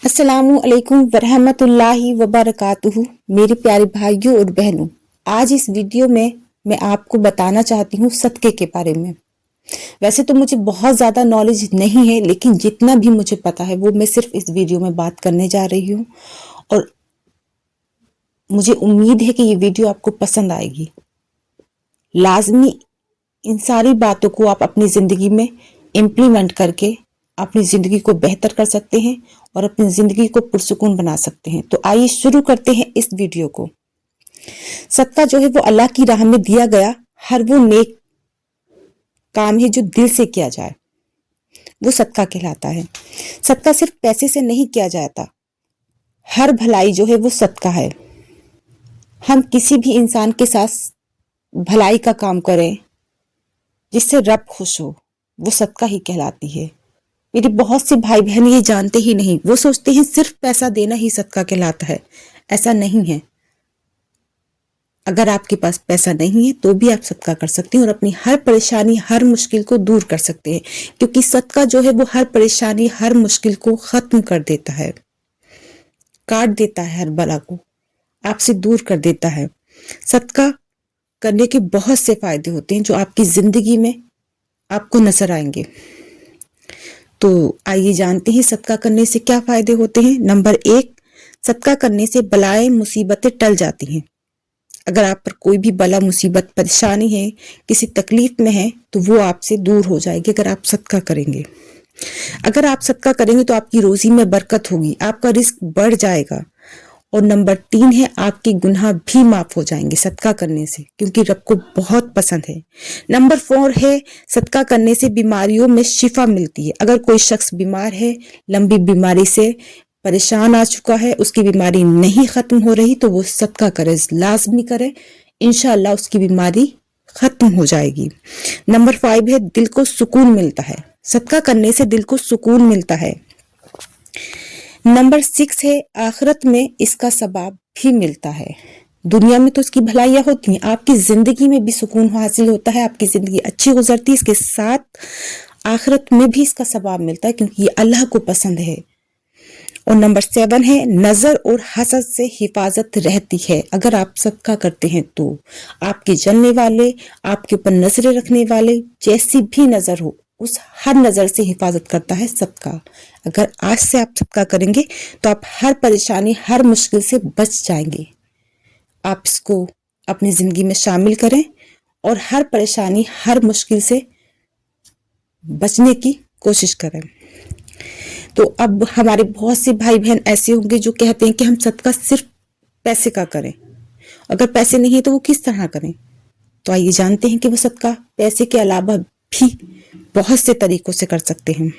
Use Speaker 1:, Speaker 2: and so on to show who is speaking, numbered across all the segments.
Speaker 1: अस्सलामु अलैकुम वरहमतुल्लाहि वबरकातुहू। मेरे प्यारे भाइयों और बहनों, आज इस वीडियो में मैं आपको बताना चाहती हूँ सदक़े के बारे में। वैसे तो मुझे बहुत ज़्यादा नॉलेज नहीं है, लेकिन जितना भी मुझे पता है वो मैं सिर्फ इस वीडियो में बात करने जा रही हूँ और मुझे उम्मीद है कि ये वीडियो आपको पसंद आएगी। लाजमी इन सारी बातों को आप अपनी ज़िंदगी में इम्प्लीमेंट करके अपनी ज़िंदगी को बेहतर कर सकते हैं और अपनी ज़िंदगी को पुरसुकून बना सकते हैं। तो आइए शुरू करते हैं इस वीडियो को। सदका जो है वो अल्लाह की राह में दिया गया हर वो नेक काम है जो दिल से किया जाए, वो सदका कहलाता है। सदका सिर्फ पैसे से नहीं किया जाता, हर भलाई जो है वो सदका है। हम किसी भी इंसान के साथ भलाई का काम करें जिससे रब खुश हो, वो सदका ही कहलाती है। मेरे बहुत से भाई बहन ये जानते ही नहीं, वो सोचते हैं सिर्फ पैसा देना ही सदका कहलाता है। ऐसा नहीं है। अगर आपके पास पैसा नहीं है तो भी आप सदका कर सकते हैं और अपनी हर परेशानी हर मुश्किल को दूर कर सकते हैं, क्योंकि सदका जो है वो हर परेशानी हर मुश्किल को खत्म कर देता है, काट देता है, हर बला को आपसे दूर कर देता है। सदका करने के बहुत से फायदे होते हैं जो आपकी जिंदगी में आपको नजर आएंगे। तो आइए जानते हैं सदका करने से क्या फायदे होते हैं। नंबर 1, सदका करने से बलाएं मुसीबतें टल जाती हैं। अगर आप पर कोई भी बला मुसीबत परेशानी है, किसी तकलीफ में है, तो वो आपसे दूर हो जाएगी अगर आप सदका करेंगे। अगर आप सदका करेंगे तो आपकी रोजी में बरकत होगी, आपका रिस्क बढ़ जाएगा। और नंबर 3 है, आपके गुनाह भी माफ हो जाएंगे सदका करने से, क्योंकि रब को बहुत पसंद है। नंबर 4 है, सदका करने से बीमारियों में शिफा मिलती है। अगर कोई शख्स बीमार है, लंबी बीमारी से परेशान आ चुका है, उसकी बीमारी नहीं खत्म हो रही, तो वो सदका करे, लाजमी करे, इंशाअल्लाह उसकी बीमारी खत्म हो जाएगी। नंबर 5 है, दिल को सुकून मिलता है। सदका करने से दिल को सुकून मिलता है। नंबर 6 है, आखिरत में इसका सवाब भी मिलता है। दुनिया में तो इसकी भलाइयां होती हैं, आपकी जिंदगी में भी सुकून हासिल होता है, आपकी जिंदगी अच्छी गुजरती है, इसके साथ आखिरत में भी इसका सवाब मिलता है, क्योंकि ये अल्लाह को पसंद है। और नंबर 7 है, नजर और हसद से हिफाजत रहती है। अगर आप सदका करते हैं तो आपके जलने वाले, आपके ऊपर नजरें रखने वाले, जैसी भी नजर हो, उस हर नजर से हिफाजत करता है सदका। अगर आज से आप सदका करेंगे तो आप हर परेशानी हर मुश्किल से बच जाएंगे। आप इसको अपनी जिंदगी में शामिल करें और हर परेशानी हर मुश्किल से बचने की कोशिश करें। तो अब हमारे बहुत से भाई बहन ऐसे होंगे जो कहते हैं कि हम सदका सिर्फ पैसे का करें। अगर पैसे नहीं है तो वो किस तरह करें। तो आइए जानते हैं कि वो सदका पैसे के अलावा भी बहुत से तरीकों से कर सकते हैं।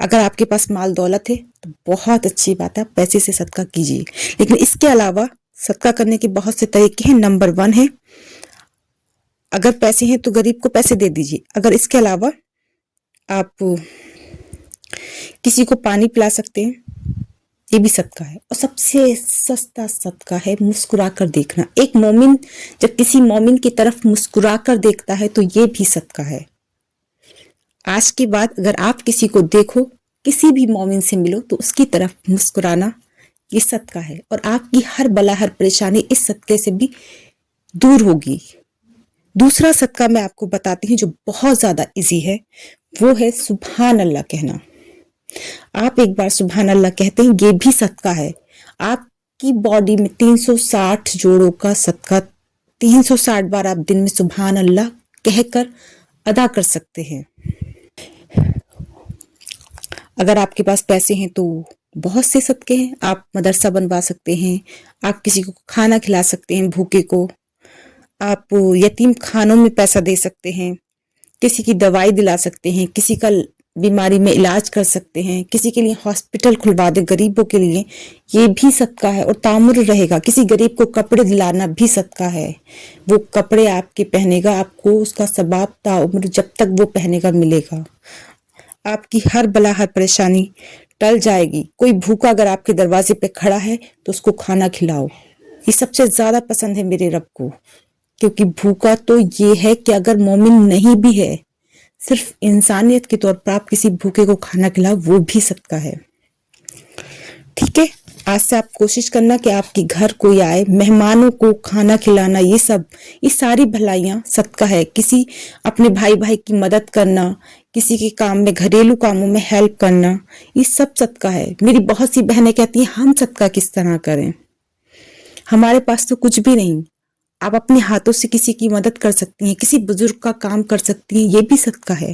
Speaker 1: अगर आपके पास माल दौलत है तो बहुत अच्छी बात है, आप पैसे से सदका कीजिए, लेकिन इसके अलावा सदका करने के बहुत से तरीके हैं। नंबर 1 है, अगर पैसे हैं तो गरीब को पैसे दे दीजिए। अगर इसके अलावा आप किसी को पानी पिला सकते हैं, ये भी सदका है। और सबसे सस्ता सदका है मुस्कुरा कर देखना। एक मोमिन जब किसी मोमिन की तरफ मुस्कुरा कर देखता है तो ये भी सदका है। आज के बाद अगर आप किसी को देखो, किसी भी मोमिन से मिलो, तो उसकी तरफ मुस्कुराना ये सदका है और आपकी हर बला हर परेशानी इस सदके से भी दूर होगी। दूसरा सदका मैं आपको बताती हूँ जो बहुत ज्यादा इजी है, वो है सुभान अल्लाह कहना। आप एक बार सुभान अल्लाह कहते हैं, ये भी सदका है। आपकी बॉडी में 360 जोड़ों का सदका 360 बार आप दिन में सुभान अल्लाह कहकर अदा कर सकते हैं। अगर आपके पास पैसे हैं तो बहुत से सदके हैं। आप मदरसा बनवा सकते हैं, आप किसी को खाना खिला सकते हैं भूखे को, आप यतीम खानों में पैसा दे सकते हैं, किसी की दवाई दिला सकते हैं, किसी का बीमारी में इलाज कर सकते हैं, किसी के लिए हॉस्पिटल खुलवा दे गरीबों के लिए, ये भी सदका है और तामुर रहेगा। किसी गरीब को कपड़े दिलाना भी सदका है। वो कपड़े आपके पहनेगा, आपको उसका सवाब ताउम्र जब तक वो पहनेगा मिलेगा। आपकी हर बला हर परेशानी टल जाएगी। कोई भूखा अगर आपके दरवाजे पे खड़ा है तो उसको खाना खिलाओ, ये सबसे ज्यादा पसंद है मेरे रब को, क्योंकि भूखा तो ये है कि अगर मोमिन नहीं भी है, सिर्फ इंसानियत के तौर पर आप किसी भूखे को खाना खिलाओ, वो भी सदका है। ٹھیک ہے؟ آج سے آپ کوشش کرنا کہ آپ کے گھر کوئی آئے، مہمانوں کو کھانا کھلانا، یہ ساری بھلائیاں صدقہ ہے۔ کسی اپنے بھائی کی مدد کرنا، کسی کے کام میں، گھریلو کاموں میں ہیلپ کرنا، یہ سب صدقہ ہے۔ میری بہت سی بہنیں کہتی ہیں ہم صدقہ کس طرح کریں، ہمارے پاس تو کچھ بھی نہیں۔ آپ اپنے ہاتھوں سے کسی کی مدد کر سکتی ہیں، کسی بزرگ کا کام کر سکتی ہیں، یہ بھی صدقہ ہے۔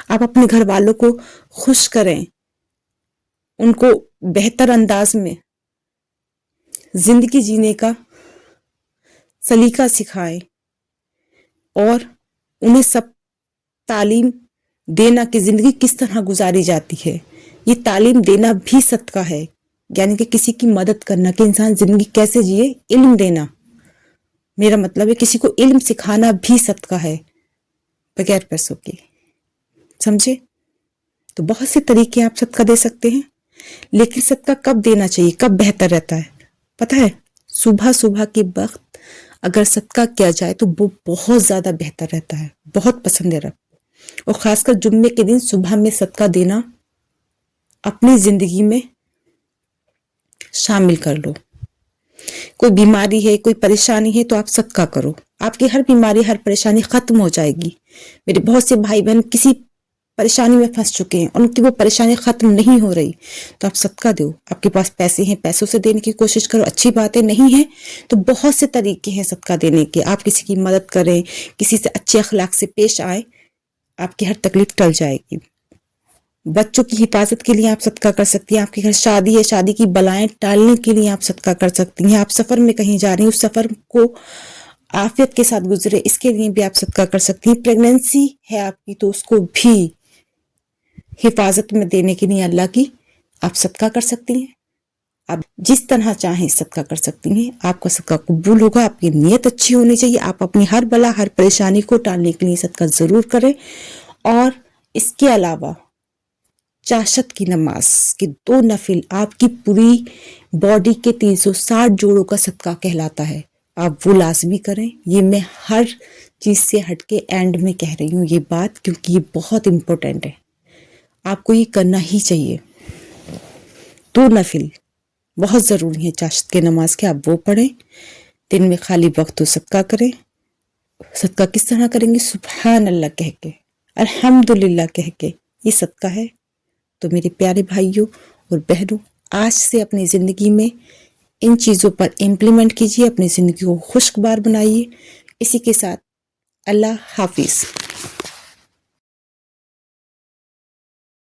Speaker 1: آپ اپنے گھر والوں کو خوش کریں، ان کو بہتر انداز میں زندگی جینے کا سلیقہ سکھائیں اور انہیں سب تعلیم دینا کہ زندگی کس طرح گزاری جاتی ہے۔ یہ تعلیم دینا بھی صدقہ ہے، یعنی کہ کسی کی مدد کرنا کہ انسان زندگی کیسے جیے، علم دینا، میرا مطلب ہے کسی کو علم سکھانا بھی صدقہ ہے بغیر پیسوں کے، سمجھے؟ تو بہت سے طریقے آپ صدقہ دے سکتے ہیں، لیکن صدقہ کب دینا چاہیے، کب بہتر رہتا ہے پتہ ہے؟ صبح کے وقت اگر صدقہ کیا جائے تو وہ بہت زیادہ بہتر رہتا ہے، بہت پسند ہے رب، اور خاص کر جمعے کے دن صبح میں صدقہ دینا اپنی زندگی میں شامل کر لو۔ کوئی بیماری ہے، کوئی پریشانی ہے تو آپ صدقہ کرو، آپ کی ہر بیماری، ہر پریشانی ختم ہو جائے گی۔ میرے بہت سے بھائی بہن کسی پریشانی میں پھنس چکے ہیں، ان کی وہ پریشانی ختم نہیں ہو رہی، تو آپ صدقہ دو۔ آپ کے پاس پیسے ہیں، پیسوں سے دینے کی کوشش کرو، اچھی باتیں نہیں ہیں تو بہت سے طریقے ہیں صدقہ دینے کے۔ آپ کسی کی مدد کریں، کسی سے اچھے اخلاق سے پیش آئیں، آپ کی ہر تکلیف ٹل جائے گی۔ بچوں کی حفاظت کے لیے آپ صدقہ کر سکتی ہیں، آپ کے گھر شادی ہے، شادی کی بلائیں ٹالنے کے لیے آپ صدقہ کر سکتی ہیں، آپ سفر میں کہیں جا رہی ہیں، اس سفر کو عافیت کے ساتھ گزرے، اس کے لیے بھی آپ صدقہ کر سکتی ہیں۔ پریگننسی ہے آپ کی تو اس کو بھی حفاظت میں دینے کے لیے اللہ کی آپ صدقہ کر سکتی ہیں۔ آپ جس طرح چاہیں صدقہ کر سکتی ہیں، آپ کا صدقہ قبول ہوگا، آپ کی نیت اچھی ہونی چاہیے، آپ اپنی ہر بلا، ہر پریشانی کو ٹالنے کے لیے صدقہ ضرور کریں۔ اور اس کے علاوہ چاشت کی نماز کے 2 نفل آپ کی پوری باڈی کے 360 جوڑوں کا صدقہ کہلاتا ہے، آپ وہ لازمی کریں۔ یہ میں ہر چیز سے ہٹ کے اینڈ میں کہہ رہی ہوں یہ بات، کیونکہ یہ بہت امپورٹنٹ ہے، آپ کو یہ کرنا ہی چاہیے۔ 2 نفل بہت ضروری ہیں چاشت کے نماز کے، آپ وہ پڑھیں۔ دن میں خالی وقت تو صدقہ کریں۔ صدقہ کس طرح کریں گے؟ سبحان اللہ کہہ کے، الحمدللہ کہہ کے، یہ صدقہ ہے۔ تو میرے پیارے بھائیوں اور بہنوں، آج سے اپنی زندگی میں ان چیزوں پر امپلیمنٹ کیجیے، اپنی زندگی کو خوشگوار بنائیے۔ اسی کے ساتھ اللہ حافظ۔